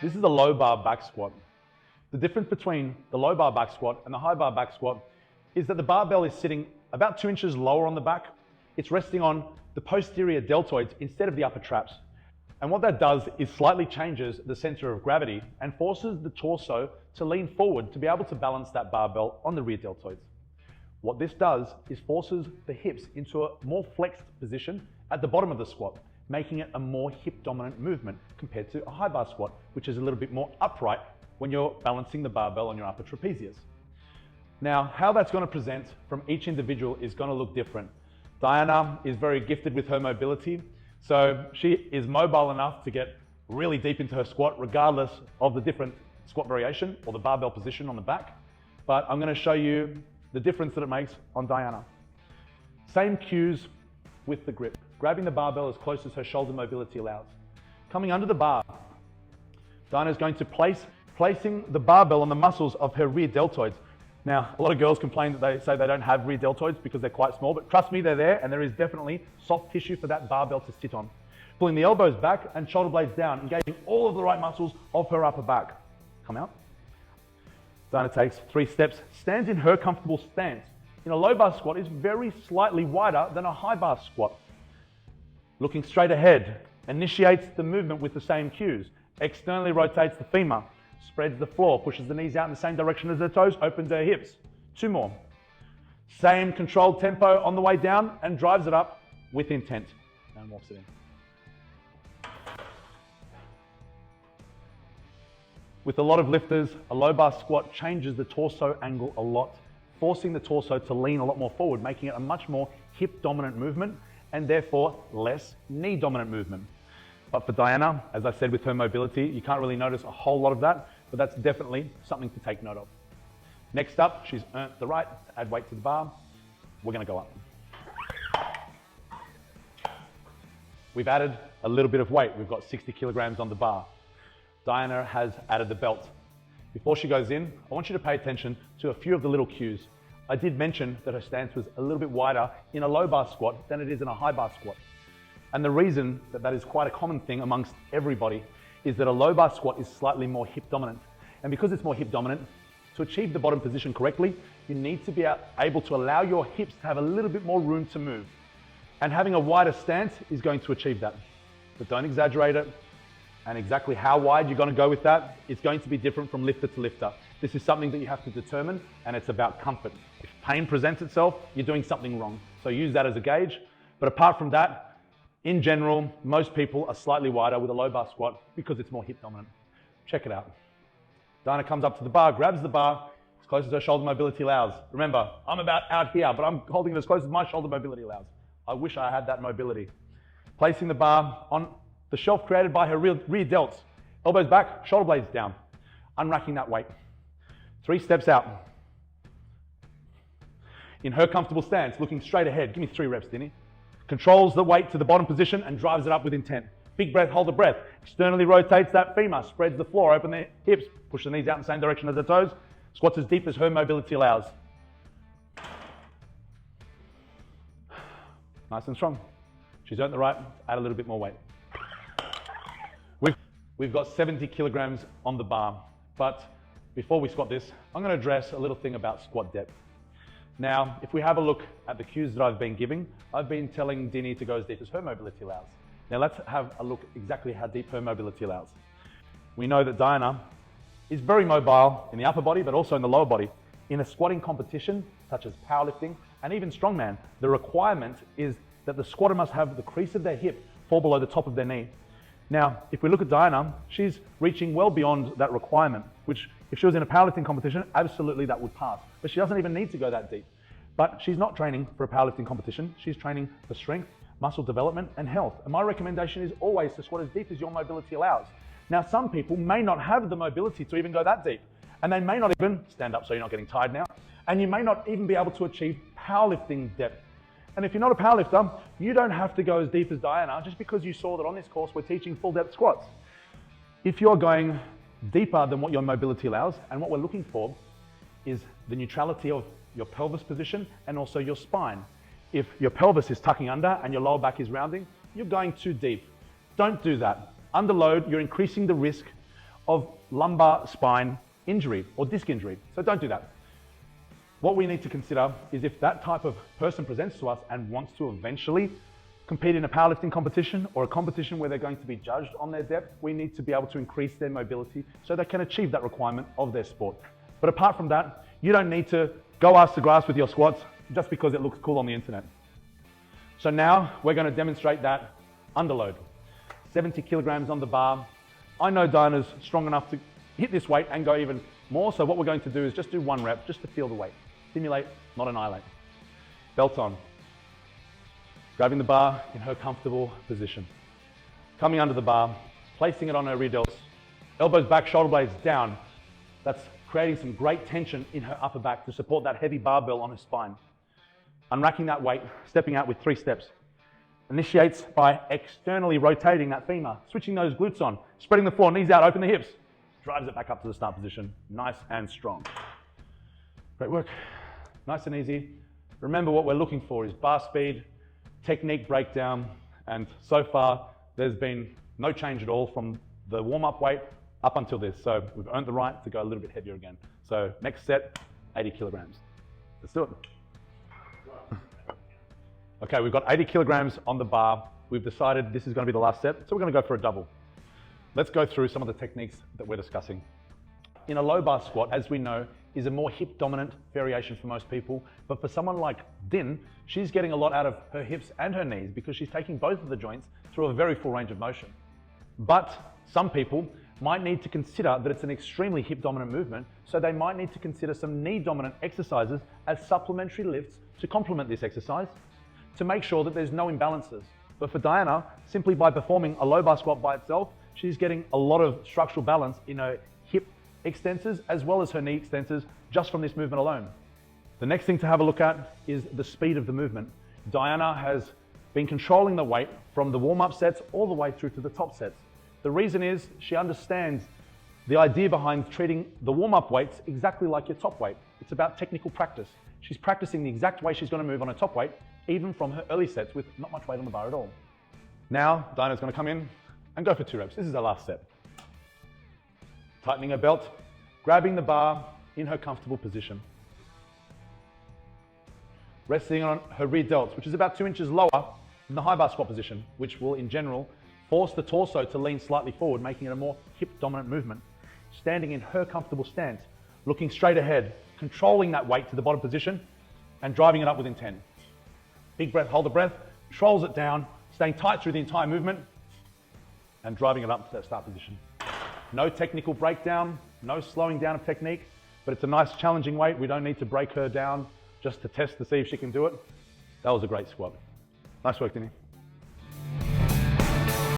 This is a low bar back squat. The difference between the low bar back squat and the high bar back squat is that the barbell is sitting about 2 inches lower on the back. It's resting on the posterior deltoids instead of the upper traps. And what that does is slightly changes the center of gravity and forces the torso to lean forward to be able to balance that barbell on the rear deltoids. What this does is forces the hips into a more flexed position at the bottom of the squat, making it a more hip dominant movement compared to a high bar squat, which is a little bit more upright when you're balancing the barbell on your upper trapezius. Now, how that's going to present from each individual is going to look different. Diana is very gifted with her mobility, so she is mobile enough to get really deep into her squat regardless of the different squat variation or the barbell position on the back. But I'm going to show you the difference that it makes on Diana. Same cues with the grip. Grabbing the barbell as close as her shoulder mobility allows. Coming under the bar, Diana is going to placing the barbell on the muscles of her rear deltoids. Now, a lot of girls complain that they say they don't have rear deltoids because they're quite small, but trust me, they're there, and there is definitely soft tissue for that barbell to sit on. Pulling the elbows back and shoulder blades down, engaging all of the right muscles of her upper back. Come out. Diana takes 3 steps, stands in her comfortable stance. In a low bar squat is very slightly wider than a high bar squat. Looking straight ahead, initiates the movement with the same cues. Externally rotates the femur, spreads the floor, pushes the knees out in the same direction as her toes, opens her hips. 2 more. Same controlled tempo on the way down and drives it up with intent. And walks it in. With a lot of lifters, a low bar squat changes the torso angle a lot, forcing the torso to lean a lot more forward, making it a much more hip dominant movement and therefore less knee dominant movement. But for Diana, as I said with her mobility, you can't really notice a whole lot of that, but that's definitely something to take note of. Next up, she's earned the right to add weight to the bar. We're gonna go up. We've added a little bit of weight. We've got 60 kilograms on the bar. Diana has added the belt. Before she goes in, I want you to pay attention to a few of the little cues. I did mention that her stance was a little bit wider in a low bar squat than it is in a high bar squat. And the reason that that is quite a common thing amongst everybody is that a low bar squat is slightly more hip dominant. And because it's more hip dominant, to achieve the bottom position correctly, you need to be able to allow your hips to have a little bit more room to move. And having a wider stance is going to achieve that. But don't exaggerate it. And exactly how wide you're going to go with that, it's going to be different from lifter to lifter. This is something that you have to determine, and it's about comfort. If pain presents itself, you're doing something wrong. So use that as a gauge. But apart from that, in general, most people are slightly wider with a low bar squat because it's more hip dominant. Check it out. Diana comes up to the bar, grabs the bar as close as her shoulder mobility allows. Remember, I'm about out here, but I'm holding it as close as my shoulder mobility allows. I wish I had that mobility. Placing the bar on the shelf created by her rear delts. Elbows back, shoulder blades down. Unracking that weight. 3 steps out. In her comfortable stance, looking straight ahead. Give me 3 reps, Dinny. Controls the weight to the bottom position and drives it up with intent. Big breath, hold the breath. Externally rotates that femur, spreads the floor, open the hips, push the knees out in the same direction as the toes. Squats as deep as her mobility allows. Nice and strong. She's earned the right to add a little bit more weight. We've got 70 kilograms on the bar, but before we squat this, I'm going to address a little thing about squat depth. Now, if we have a look at the cues that I've been giving, I've been telling Dinny to go as deep as her mobility allows. Now let's have a look exactly how deep her mobility allows. We know that Diana is very mobile in the upper body, but also in the lower body. In a squatting competition, such as powerlifting and even strongman, the requirement is that the squatter must have the crease of their hip fall below the top of their knee. Now, if we look at Diana, she's reaching well beyond that requirement, which if she was in a powerlifting competition, absolutely that would pass. But she doesn't even need to go that deep. But she's not training for a powerlifting competition. She's training for strength, muscle development, and health. And my recommendation is always to squat as deep as your mobility allows. Now, some people may not have the mobility to even go that deep. And they may not even, stand up so you're not getting tired now, and you may not even be able to achieve powerlifting depth. And if you're not a powerlifter, you don't have to go as deep as Diana just because you saw that on this course we're teaching full depth squats. If you're going deeper than what your mobility allows, and what we're looking for is the neutrality of your pelvis position and also your spine. If your pelvis is tucking under and your lower back is rounding, you're going too deep. Don't do that. Under load, you're increasing the risk of lumbar spine injury or disc injury. So don't do that. What we need to consider is if that type of person presents to us and wants to eventually compete in a powerlifting competition or a competition where they're going to be judged on their depth, we need to be able to increase their mobility so they can achieve that requirement of their sport. But apart from that, you don't need to go ass to grass with your squats just because it looks cool on the internet. So now we're going to demonstrate that underload. 70 kilograms on the bar. I know Diana's strong enough to hit this weight and go even more. So what we're going to do is just do 1 rep just to feel the weight. Stimulate, not annihilate. Belt on. Grabbing the bar in her comfortable position. Coming under the bar, placing it on her rear delts. Elbows back, shoulder blades down. That's creating some great tension in her upper back to support that heavy barbell on her spine. Unracking that weight, stepping out with 3 steps. Initiates by externally rotating that femur, switching those glutes on, spreading the floor, knees out, open the hips. Drives it back up to the start position, nice and strong. Great work, nice and easy. Remember what we're looking for is bar speed, technique breakdown, and so far there's been no change at all from the warm-up weight up until this. So we've earned the right to go a little bit heavier again. So next set, 80 kilograms. Let's do it. Okay, we've got 80 kilograms on the bar. We've decided this is going to be the last set, so we're going to go for a double. Let's go through some of the techniques that we're discussing. In a low bar squat, as we know, is a more hip dominant variation for most people, but for someone like Din, she's getting a lot out of her hips and her knees because she's taking both of the joints through a very full range of motion. But some people might need to consider that it's an extremely hip dominant movement, so they might need to consider some knee dominant exercises as supplementary lifts to complement this exercise to make sure that there's no imbalances. But for Diana, simply by performing a low bar squat by itself, she's getting a lot of structural balance in her hip extensors as well as her knee extensors just from this movement alone. The next thing to have a look at is the speed of the movement. Diana has been controlling the weight from the warm-up sets all the way through to the top sets. The reason is she understands the idea behind treating the warm-up weights exactly like your top weight. It's about technical practice. She's practicing the exact way she's going to move on her top weight, even from her early sets with not much weight on the bar at all. Now, Diana's going to come in and go for 2 reps. This is her last set. Tightening her belt, grabbing the bar in her comfortable position. Resting on her rear delts, which is about 2 inches lower than the high bar squat position, which will in general force the torso to lean slightly forward, making it a more hip dominant movement. Standing in her comfortable stance, looking straight ahead, controlling that weight to the bottom position and driving it up with intent. Big breath, hold the breath, controls it down, staying tight through the entire movement and driving it up to that start position. No technical breakdown, no slowing down of technique, but it's a nice challenging weight. We don't need to break her down just to test to see if she can do it. That was a great squat. Nice work, Dinny.